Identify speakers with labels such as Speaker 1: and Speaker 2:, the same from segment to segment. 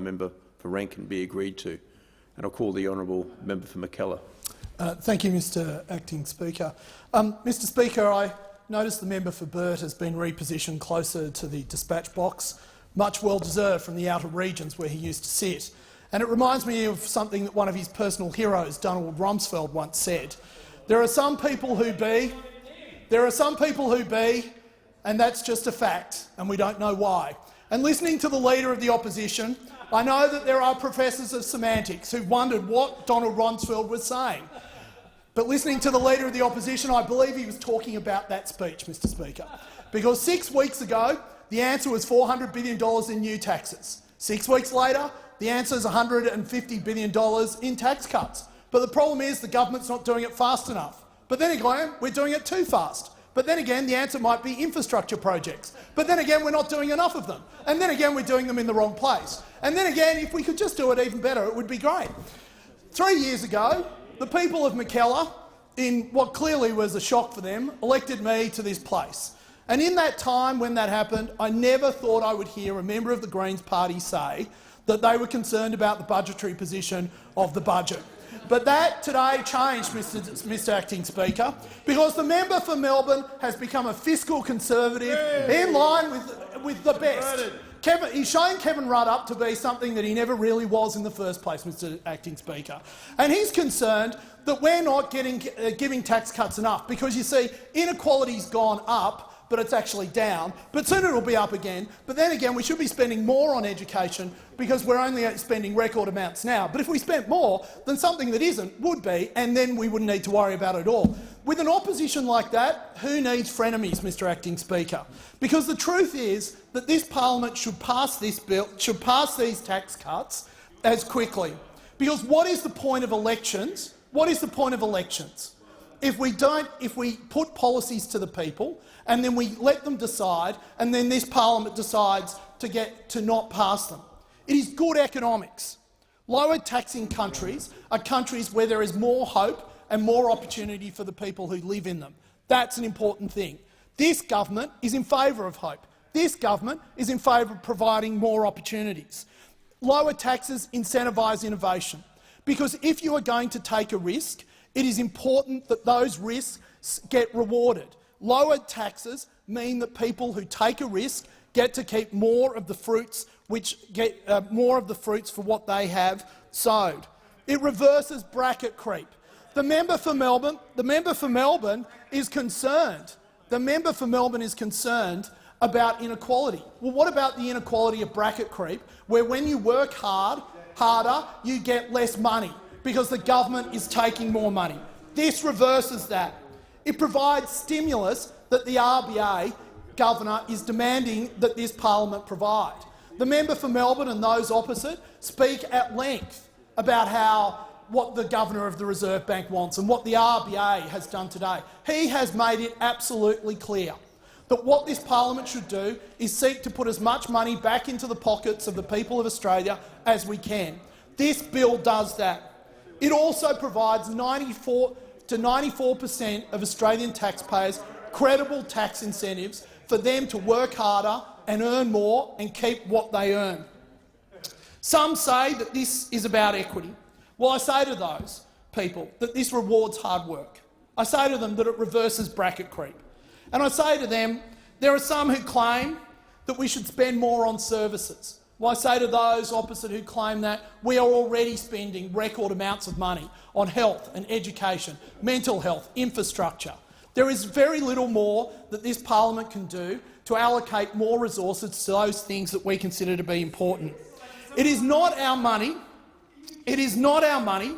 Speaker 1: member for Rankin be agreed to. And I'll call the honourable member for McKellar.
Speaker 2: Thank you, Mr Acting Speaker. Mr Speaker, I notice the member for Burt has been repositioned closer to the dispatch box, much well-deserved from the outer regions where he used to sit. And it reminds me of something that one of his personal heroes, Donald Rumsfeld, once said. There are some people who be, and that's just a fact, and we don't know why. And listening to the Leader of the Opposition, I know that there are professors of semantics who wondered what Donald Rumsfeld was saying. But listening to the Leader of the Opposition, I believe he was talking about that speech, Mr Speaker. Because 6 weeks ago, the answer was $400 billion in new taxes. 6 weeks later, the answer is $150 billion in tax cuts. But the problem is the government's not doing it fast enough. But then again, we're doing it too fast. But then again, the answer might be infrastructure projects. But then again, we're not doing enough of them. And then again, we're doing them in the wrong place. And then again, if we could just do it even better, it would be great. 3 years ago, the people of McKellar, in what clearly was a shock for them, elected me to this place. And in that time when that happened, I never thought I would hear a member of the Greens party say that they were concerned about the budgetary position of the budget. But that today changed, Mr Acting Speaker, because the member for Melbourne has become a fiscal conservative in line with the best. He's showing Kevin Rudd up to be something that he never really was in the first place, Mr Acting Speaker. And he's concerned that we're not giving tax cuts enough because, you see, inequality's gone up, but it's actually down. But soon it'll be up again. But then again, we should be spending more on education because we're only spending record amounts now. But if we spent more, then something that isn't would be, and then we wouldn't need to worry about it at all. With an opposition like that, who needs frenemies, Mr Acting Speaker? Because the truth is that this parliament should pass this bill, should pass these tax cuts as quickly. Because what is the point of elections? What is the point of elections? If we put policies to the people and then we let them decide, and then this parliament decides to not pass them. It is good economics. Lower taxing countries are countries where there is more hope and more opportunity for the people who live in them. That's an important thing. This government is in favour of hope. This government is in favour of providing more opportunities. Lower taxes incentivise innovation, because if you are going to take a risk, it is important that those risks get rewarded. Lower taxes mean that people who take a risk get to keep more of the fruits, for what they have sowed. It reverses bracket creep. The member for Melbourne is concerned. The member for Melbourne is concerned about inequality. Well, what about the inequality of bracket creep, where when you work harder, you get less money because the government is taking more money? This reverses that. It provides stimulus that the RBA governor is demanding that this parliament provide. The member for Melbourne and those opposite speak at length about what the governor of the Reserve Bank wants and what the RBA has done today. He has made it absolutely clear that what this parliament should do is seek to put as much money back into the pockets of the people of Australia as we can. This bill does that. It also provides 94% of Australian taxpayers credible tax incentives for them to work harder and earn more and keep what they earn. Some say that this is about equity. Well, I say to those people that this rewards hard work. I say to them that it reverses bracket creep. And I say to them, there are some who claim that we should spend more on services. Well, I say to those opposite who claim that we are already spending record amounts of money on health and education, mental health, infrastructure. There is very little more that this parliament can do to allocate more resources to those things that we consider to be important. It is not our money. It is not our money.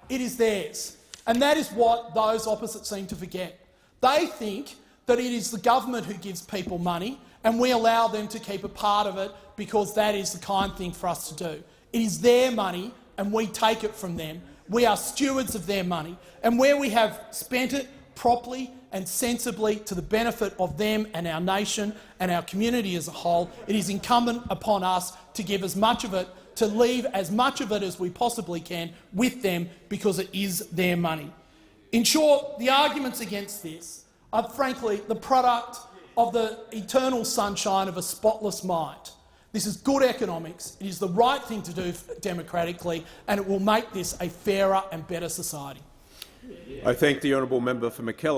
Speaker 2: It is theirs. And that is what those opposite seem to forget. They think that it is the government who gives people money and we allow them to keep a part of it because that is the kind thing for us to do. It is their money and we take it from them. We are stewards of their money, and where we have spent it properly and sensibly to the benefit of them and our nation and our community as a whole, it is incumbent upon us to give as much of it, to leave as much of it as we possibly can with them, because it is their money. In short, the arguments against this are frankly the product of the eternal sunshine of a spotless mind. This is good economics. It is the right thing to do democratically, and it will make this a fairer and better society.
Speaker 1: I thank the honourable member for McKellar.